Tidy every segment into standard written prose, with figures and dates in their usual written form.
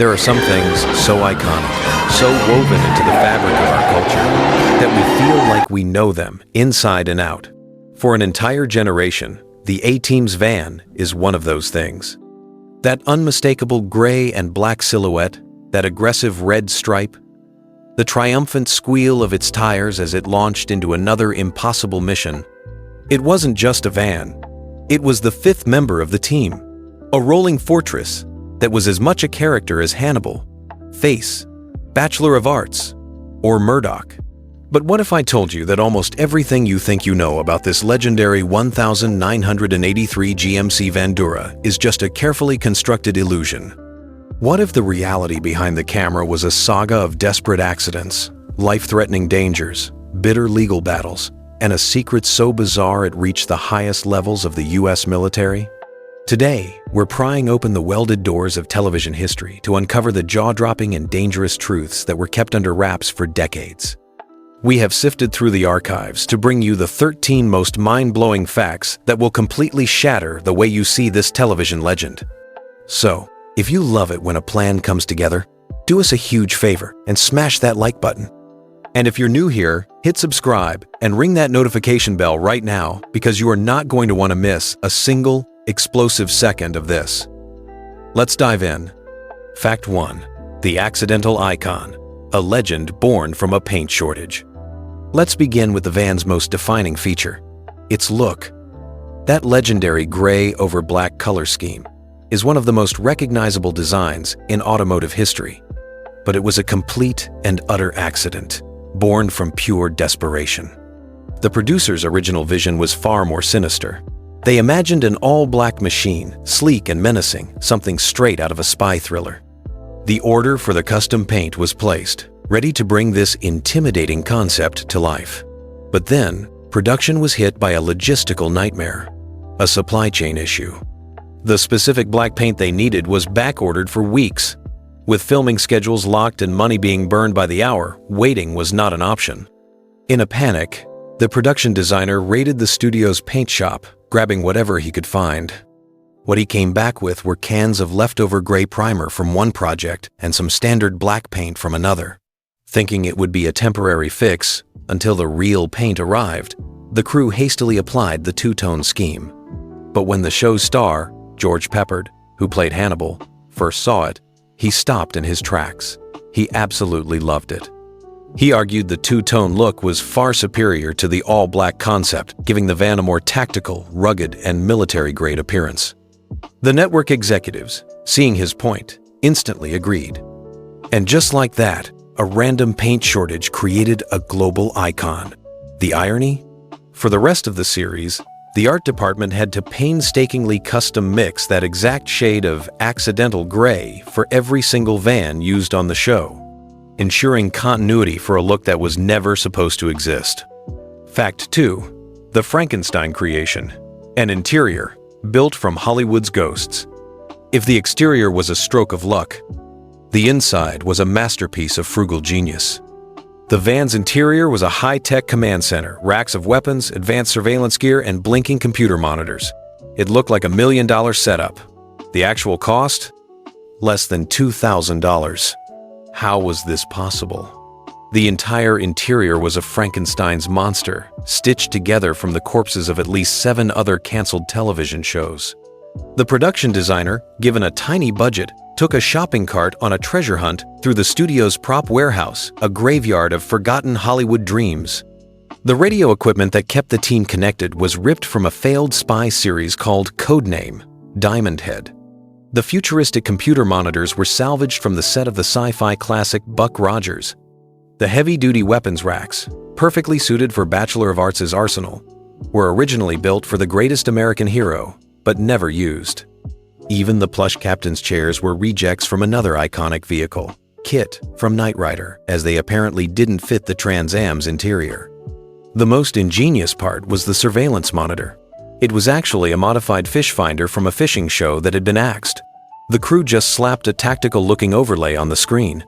There are some things so iconic, so woven into the fabric of our culture, that we feel like we know them inside and out. For an entire generation, the A-Team's van is one of those things. That unmistakable gray and black silhouette, that aggressive red stripe, the triumphant squeal of its tires as it launched into another impossible mission. It wasn't just a van. It was the fifth member of the team, a rolling fortress that was as much a character as Hannibal, Face, Bachelor of Arts, or Murdoch. But what if I told you that almost everything you think you know about this legendary 1983 GMC Vandura is just a carefully constructed illusion? What if the reality behind the camera was a saga of desperate accidents, life-threatening dangers, bitter legal battles, and a secret so bizarre it reached the highest levels of the US military? Today, we're prying open the welded doors of television history to uncover the jaw-dropping and dangerous truths that were kept under wraps for decades. We have sifted through the archives to bring you the 13 most mind-blowing facts that will completely shatter the way you see this television legend. So, if you love it when a plan comes together, do us a huge favor and smash that like button. And if you're new here, hit subscribe and ring that notification bell right now, because you are not going to want to miss a single explosive second of this. Let's dive in. Fact 1. The accidental icon, a legend born from a paint shortage. Let's begin with the van's most defining feature, its look. That legendary gray over black color scheme is one of the most recognizable designs in automotive history. But it was a complete and utter accident, born from pure desperation. The producer's original vision was far more sinister. They imagined an all-black machine, sleek and menacing, something straight out of a spy thriller. The order for the custom paint was placed, ready to bring this intimidating concept to life. But then, production was hit by a logistical nightmare, a supply chain issue. The specific black paint they needed was back-ordered for weeks. With filming schedules locked and money being burned by the hour, waiting was not an option. In a panic, the production designer raided the studio's paint shop, grabbing whatever he could find. What he came back with were cans of leftover gray primer from one project and some standard black paint from another. Thinking it would be a temporary fix until the real paint arrived, the crew hastily applied the two-tone scheme. But when the show's star, George Peppard, who played Hannibal, first saw it, he stopped in his tracks. He absolutely loved it. He argued the two-tone look was far superior to the all-black concept, giving the van a more tactical, rugged, and military-grade appearance. The network executives, seeing his point, instantly agreed. And just like that, a random paint shortage created a global icon. The irony? For the rest of the series, the art department had to painstakingly custom mix that exact shade of accidental gray for every single van used on the show, ensuring continuity for a look that was never supposed to exist. Fact 2. The Frankenstein creation, an interior built from Hollywood's ghosts. If the exterior was a stroke of luck, the inside was a masterpiece of frugal genius. The van's interior was a high-tech command center, racks of weapons, advanced surveillance gear, and blinking computer monitors. It looked like $1 million setup. The actual cost? Less than $2,000. How was this possible? The entire interior was a Frankenstein's monster, stitched together from the corpses of at least 7 other canceled television shows. The production designer, given a tiny budget, took a shopping cart on a treasure hunt through the studio's prop warehouse, a graveyard of forgotten Hollywood dreams. The radio equipment that kept the team connected was ripped from a failed spy series called Codename Diamond Head. The futuristic computer monitors were salvaged from the set of the sci-fi classic Buck Rogers. The heavy-duty weapons racks, perfectly suited for Bachelor of Arts' arsenal, were originally built for the greatest American hero, but never used. Even the plush captain's chairs were rejects from another iconic vehicle, Kit from Knight Rider, as they apparently didn't fit the Trans Am's interior. The most ingenious part was the surveillance monitor. It was actually a modified fish finder from a fishing show that had been axed. The crew just slapped a tactical-looking overlay on the screen.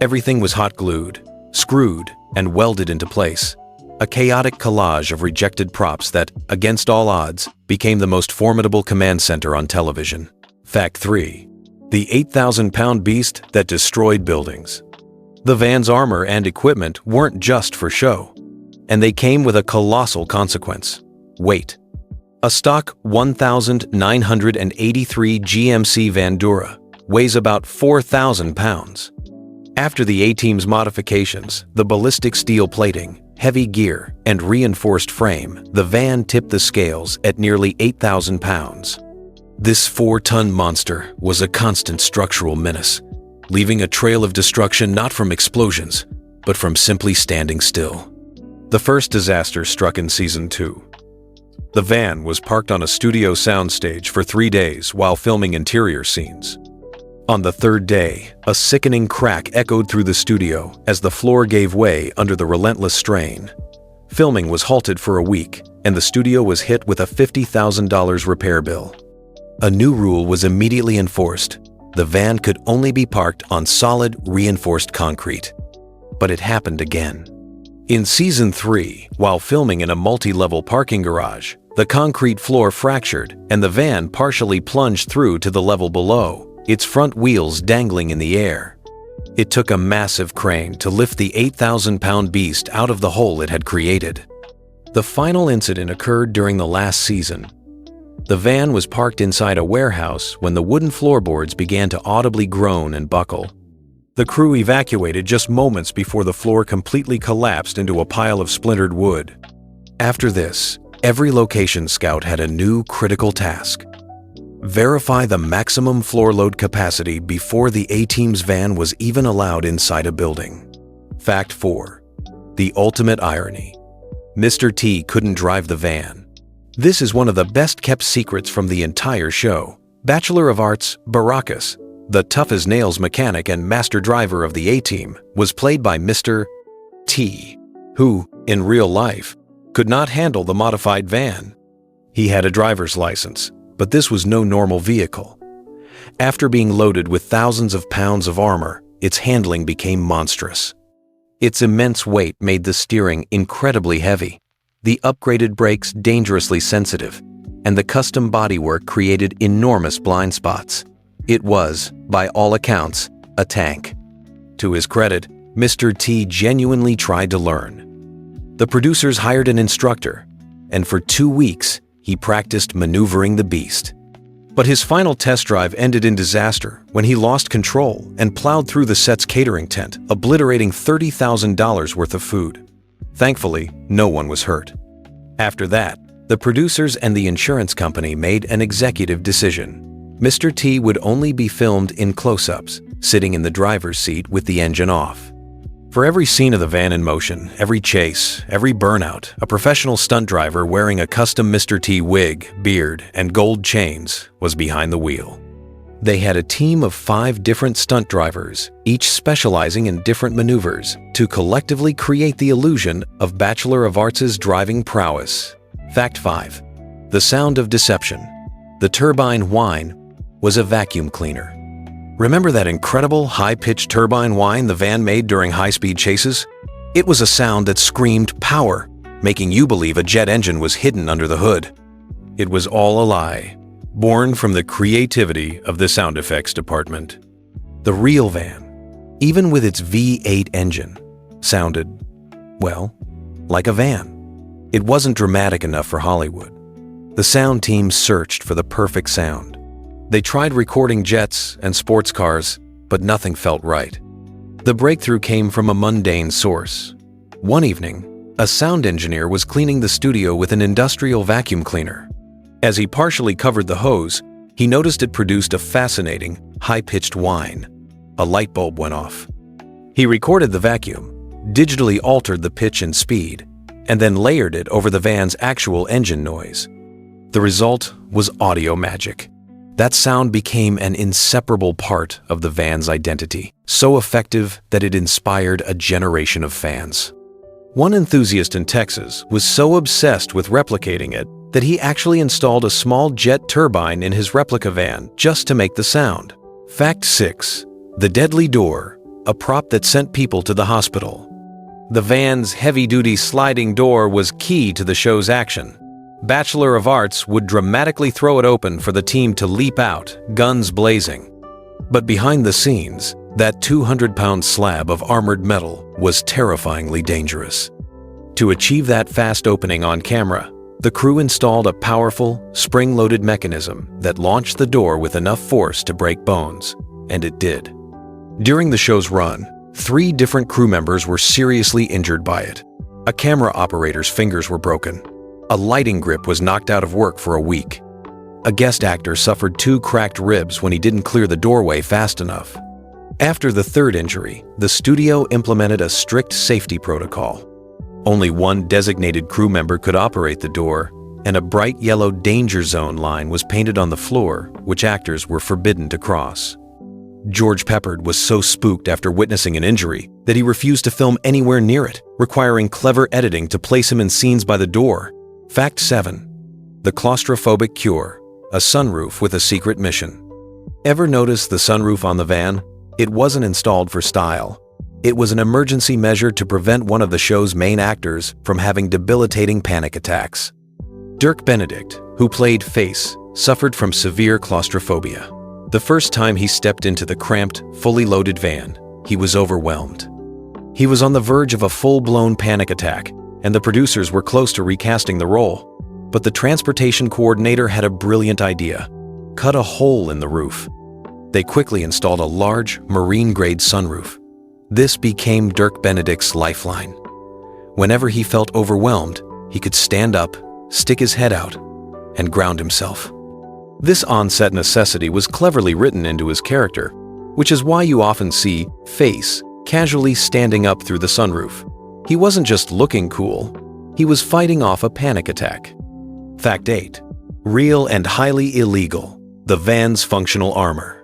Everything was hot-glued, screwed, and welded into place. A chaotic collage of rejected props that, against all odds, became the most formidable command center on television. Fact 3. the 8,000-pound beast that destroyed buildings. The van's armor and equipment weren't just for show, and they came with a colossal consequence: weight. A stock 1,983 GMC Vandura weighs about 4,000 pounds. After the A-Team's modifications, the ballistic steel plating, heavy gear, and reinforced frame, the van tipped the scales at nearly 8,000 pounds. This 4-ton monster was a constant structural menace, leaving a trail of destruction not from explosions, but from simply standing still. The first disaster struck in Season 2. The van was parked on a studio soundstage for 3 days while filming interior scenes. On the third day, a sickening crack echoed through the studio as the floor gave way under the relentless strain. Filming was halted for a week, and the studio was hit with a $50,000 repair bill. A new rule was immediately enforced. The van could only be parked on solid, reinforced concrete. But it happened again. In Season 3, while filming in a multi-level parking garage, the concrete floor fractured and the van partially plunged through to the level below, its front wheels dangling in the air. It took a massive crane to lift the 8,000-pound beast out of the hole it had created. The final incident occurred during the last season. The van was parked inside a warehouse when the wooden floorboards began to audibly groan and buckle. The crew evacuated just moments before the floor completely collapsed into a pile of splintered wood. After this, every location scout had a new critical task: verify the maximum floor load capacity before the A-Team's van was even allowed inside a building. Fact 4. The ultimate irony. Mr. T couldn't drive the van. This is one of the best-kept secrets from the entire show. Bachelor of Arts Baracus, the tough-as-nails mechanic and master driver of the A-Team, was played by Mr. T, who, in real life, could not handle the modified van. He had a driver's license, but this was no normal vehicle. After being loaded with thousands of pounds of armor, its handling became monstrous. Its immense weight made the steering incredibly heavy, the upgraded brakes dangerously sensitive, and the custom bodywork created enormous blind spots. It was, by all accounts, a tank. To his credit, Mr. T genuinely tried to learn. The producers hired an instructor, and for 2 weeks, he practiced maneuvering the beast. But his final test drive ended in disaster when he lost control and plowed through the set's catering tent, obliterating $30,000 worth of food. Thankfully, no one was hurt. After that, the producers and the insurance company made an executive decision. Mr. T would only be filmed in close-ups, sitting in the driver's seat with the engine off. For every scene of the van in motion, every chase, every burnout, a professional stunt driver wearing a custom Mr. T wig, beard, and gold chains was behind the wheel. They had a team of 5 different stunt drivers, each specializing in different maneuvers, to collectively create the illusion of Bachelor of Arts' driving prowess. Fact 5. The sound of deception. The turbine whine was a vacuum cleaner. Remember that incredible high-pitched turbine whine the van made during high-speed chases? It was a sound that screamed power, making you believe a jet engine was hidden under the hood. It was all a lie, born from the creativity of the sound effects department. The real van, even with its V8 engine, sounded, well, like a van. It wasn't dramatic enough for Hollywood. The sound team searched for the perfect sound. They tried recording jets and sports cars, but nothing felt right. The breakthrough came from a mundane source. One evening, a sound engineer was cleaning the studio with an industrial vacuum cleaner. As he partially covered the hose, he noticed it produced a fascinating, high-pitched whine. A light bulb went off. He recorded the vacuum, digitally altered the pitch and speed, and then layered it over the van's actual engine noise. The result was audio magic. That sound became an inseparable part of the van's identity, so effective that it inspired a generation of fans. One enthusiast in Texas was so obsessed with replicating it that he actually installed a small jet turbine in his replica van just to make the sound. Fact 6. The deadly door, a prop that sent people to the hospital. The van's heavy-duty sliding door was key to the show's action. Bachelor of Arts would dramatically throw it open for the team to leap out, guns blazing. But behind the scenes, that 200-pound slab of armored metal was terrifyingly dangerous. To achieve that fast opening on camera, the crew installed a powerful, spring-loaded mechanism that launched the door with enough force to break bones, and it did. During the show's run, 3 different crew members were seriously injured by it. A camera operator's fingers were broken. A lighting grip was knocked out of work for a week. A guest actor suffered 2 cracked ribs when he didn't clear the doorway fast enough. After the 3rd injury, the studio implemented a strict safety protocol. Only 1 designated crew member could operate the door, and a bright yellow danger zone line was painted on the floor, which actors were forbidden to cross. George Peppard was so spooked after witnessing an injury that he refused to film anywhere near it, requiring clever editing to place him in scenes by the door. Fact 7. The claustrophobic cure, a sunroof with a secret mission. Ever notice the sunroof on the van? It wasn't installed for style. It was an emergency measure to prevent one of the show's main actors from having debilitating panic attacks. Dirk Benedict, who played Face, suffered from severe claustrophobia. The first time he stepped into the cramped, fully loaded van, he was overwhelmed. He was on the verge of a full-blown panic attack, and the producers were close to recasting the role. But the transportation coordinator had a brilliant idea: cut a hole in the roof. They quickly installed a large, marine-grade sunroof. This became Dirk Benedict's lifeline. Whenever he felt overwhelmed, he could stand up, stick his head out, and ground himself. This on-set necessity was cleverly written into his character, which is why you often see Face casually standing up through the sunroof. He wasn't just looking cool, he was fighting off a panic attack. Fact 8. Real and highly illegal: the van's functional armor.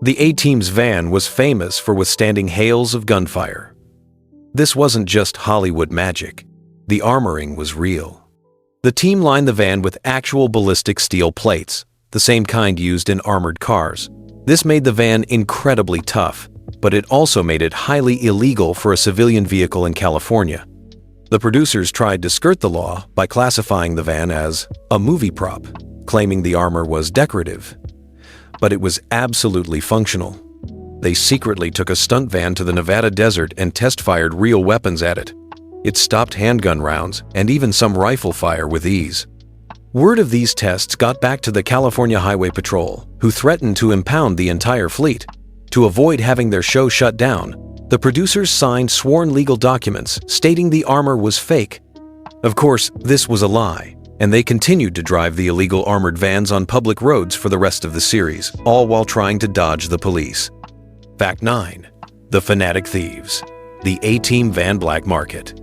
The A-Team's van was famous for withstanding hails of gunfire. This wasn't just Hollywood magic. The armoring was real. The team lined the van with actual ballistic steel plates, the same kind used in armored cars. This made the van incredibly tough, but it also made it highly illegal for a civilian vehicle in California. The producers tried to skirt the law by classifying the van as a movie prop, claiming the armor was decorative. But it was absolutely functional. They secretly took a stunt van to the Nevada desert and test-fired real weapons at it. It stopped handgun rounds and even some rifle fire with ease. Word of these tests got back to the California Highway Patrol, who threatened to impound the entire fleet. To avoid having their show shut down, the producers signed sworn legal documents stating the armor was fake. Of course, this was a lie, and they continued to drive the illegal armored vans on public roads for the rest of the series, all while trying to dodge the police. Fact 9. The Fanatic Thieves, the A-Team van black market.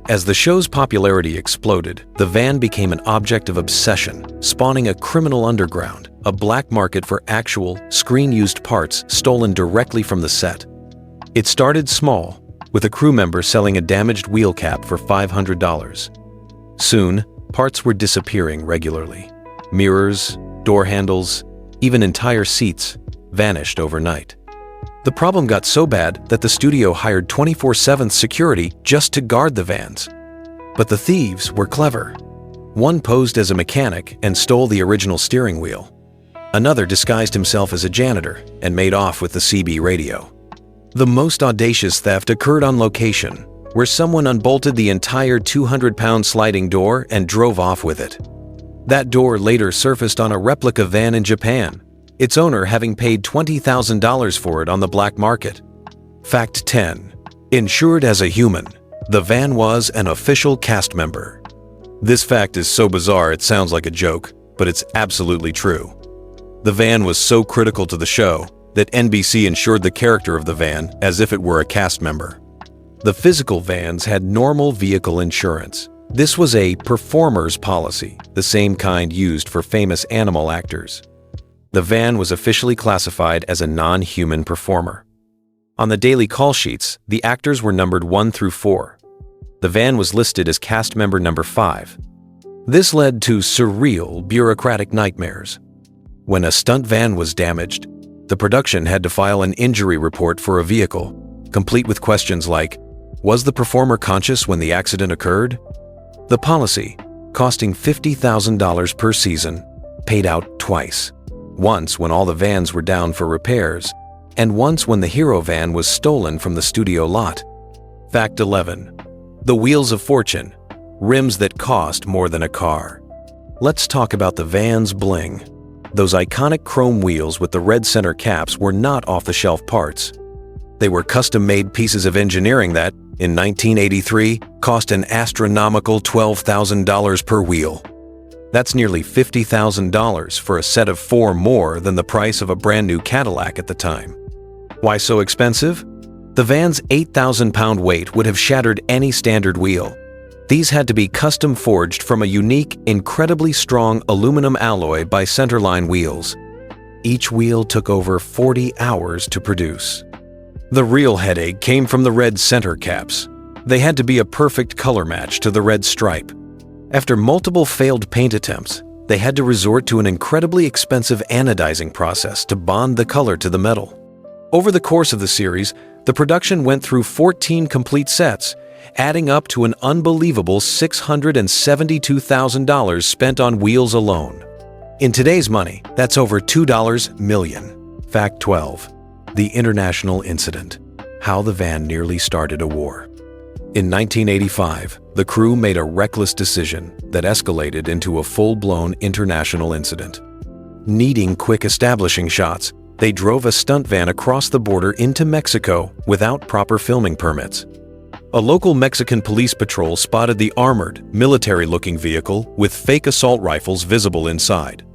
As the show's popularity exploded, the van became an object of obsession, spawning a criminal underground, a black market for actual, screen-used parts stolen directly from the set. It started small, with a crew member selling a damaged wheel cap for $500. Soon, parts were disappearing regularly. Mirrors, door handles, even entire seats vanished overnight. The problem got so bad that the studio hired 24/7 security just to guard the vans. But the thieves were clever. One posed as a mechanic and stole the original steering wheel. Another disguised himself as a janitor and made off with the CB radio. The most audacious theft occurred on location, where someone unbolted the entire 200-pound sliding door and drove off with it. That door later surfaced on a replica van in Japan, its owner having paid $20,000 for it on the black market. Fact 10. Insured as a human, the van was an official cast member. This fact is so bizarre it sounds like a joke, but it's absolutely true. The van was so critical to the show that NBC insured the character of the van as if it were a cast member. The physical vans had normal vehicle insurance. This was a performer's policy, the same kind used for famous animal actors. The van was officially classified as a non-human performer. On the daily call sheets, the actors were numbered 1 through 4. The van was listed as cast member number 5. This led to surreal bureaucratic nightmares. When a stunt van was damaged, the production had to file an injury report for a vehicle, complete with questions like, was the performer conscious when the accident occurred? The policy, costing $50,000 per season, paid out twice. Once when all the vans were down for repairs, and once when the hero van was stolen from the studio lot. Fact 11. The wheels of fortune, rims that cost more than a car. Let's talk about the van's bling. Those iconic chrome wheels with the red center caps were not off-the-shelf parts. They were custom-made pieces of engineering that, in 1983, cost an astronomical $12,000 per wheel. That's nearly $50,000 for a set of 4 more than the price of a brand new Cadillac at the time. Why so expensive? The van's 8,000-pound weight would have shattered any standard wheel. These had to be custom forged from a unique, incredibly strong aluminum alloy by centerline wheels. Each wheel took over 40 hours to produce. The real headache came from the red center caps. They had to be a perfect color match to the red stripe. After multiple failed paint attempts, they had to resort to an incredibly expensive anodizing process to bond the color to the metal. Over the course of the series, the production went through 14 complete sets, adding up to an unbelievable $672,000 spent on wheels alone. In today's money, that's over $2 million. Fact 12. The International Incident. How the van nearly started a war. In 1985, the crew made a reckless decision that escalated into a full-blown international incident. Needing quick establishing shots, they drove a stunt van across the border into Mexico without proper filming permits. A local Mexican police patrol spotted the armored, military-looking vehicle with fake assault rifles visible inside.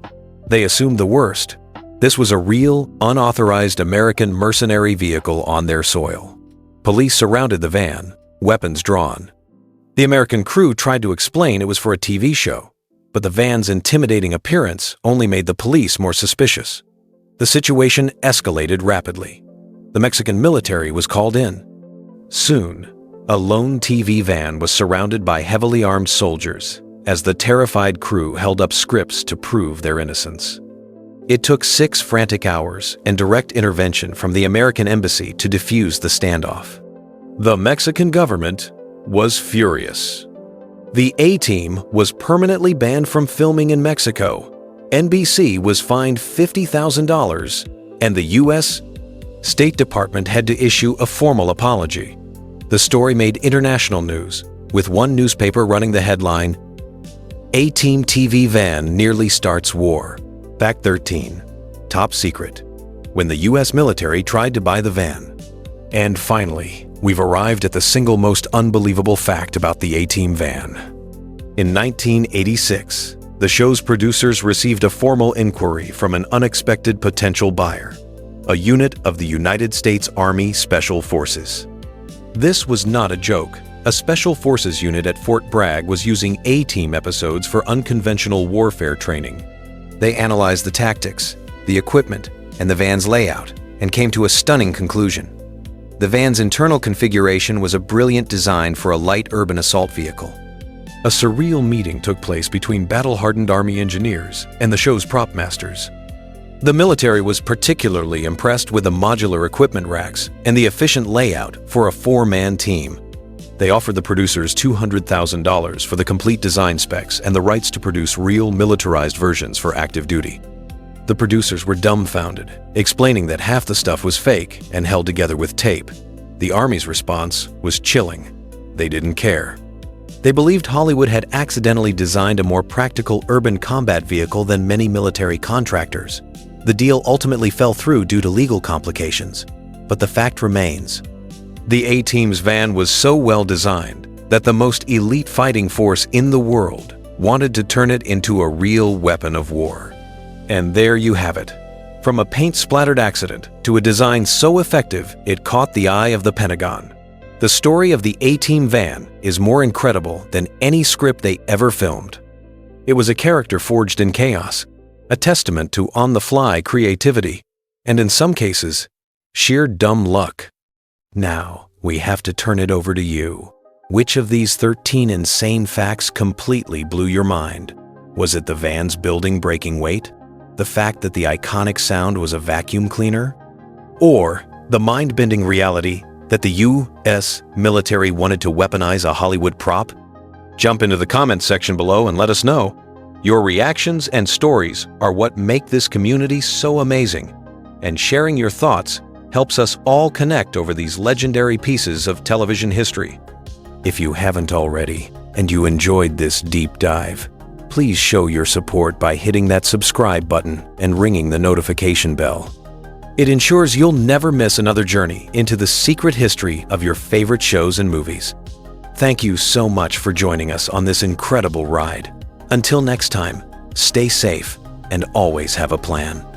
They assumed the worst. This was a real, unauthorized American mercenary vehicle on their soil. Police surrounded the van, weapons drawn. The American crew tried to explain it was for a TV show, but the van's intimidating appearance only made the police more suspicious. The situation escalated rapidly. The Mexican military was called in. Soon, a lone TV van was surrounded by heavily armed soldiers as the terrified crew held up scripts to prove their innocence. It took 6 frantic hours and direct intervention from the American embassy to defuse the standoff. The Mexican government was furious. The A-Team was permanently banned from filming in Mexico. NBC was fined $50,000, and the U.S. State Department had to issue a formal apology. The story made international news, with one newspaper running the headline, "A-Team TV Van Nearly Starts War." Fact 13. Top secret. When the U.S. military tried to buy the van. And finally, we've arrived at the single most unbelievable fact about the A-Team van. In 1986, the show's producers received a formal inquiry from an unexpected potential buyer, a unit of the United States Army Special Forces. This was not a joke. A Special Forces unit at Fort Bragg was using A-Team episodes for unconventional warfare training. They analyzed the tactics, the equipment, and the van's layout, and came to a stunning conclusion. The van's internal configuration was a brilliant design for a light urban assault vehicle. A surreal meeting took place between battle-hardened Army engineers and the show's prop masters. The military was particularly impressed with the modular equipment racks and the efficient layout for a 4-man team. They offered the producers $200,000 for the complete design specs and the rights to produce real militarized versions for active duty. The producers were dumbfounded, explaining that half the stuff was fake and held together with tape. The Army's response was chilling. They didn't care. They believed Hollywood had accidentally designed a more practical urban combat vehicle than many military contractors. The deal ultimately fell through due to legal complications, but the fact remains. The A-Team's van was so well designed that the most elite fighting force in the world wanted to turn it into a real weapon of war. And there you have it. From a paint-splattered accident to a design so effective it caught the eye of the Pentagon. The story of the A-Team van is more incredible than any script they ever filmed. It was a character forged in chaos, a testament to on-the-fly creativity, and in some cases, sheer dumb luck. Now, we have to turn it over to you. Which of these 13 insane facts completely blew your mind? Was it the van's building breaking weight? The fact that the iconic sound was a vacuum cleaner? Or the mind-bending reality that the U.S. military wanted to weaponize a Hollywood prop? Jump into the comments section below and let us know. Your reactions and stories are what make this community so amazing, and sharing your thoughts helps us all connect over these legendary pieces of television history. If you haven't already, and you enjoyed this deep dive, please show your support by hitting that subscribe button and ringing the notification bell. It ensures you'll never miss another journey into the secret history of your favorite shows and movies. Thank you so much for joining us on this incredible ride. Until next time, stay safe and always have a plan.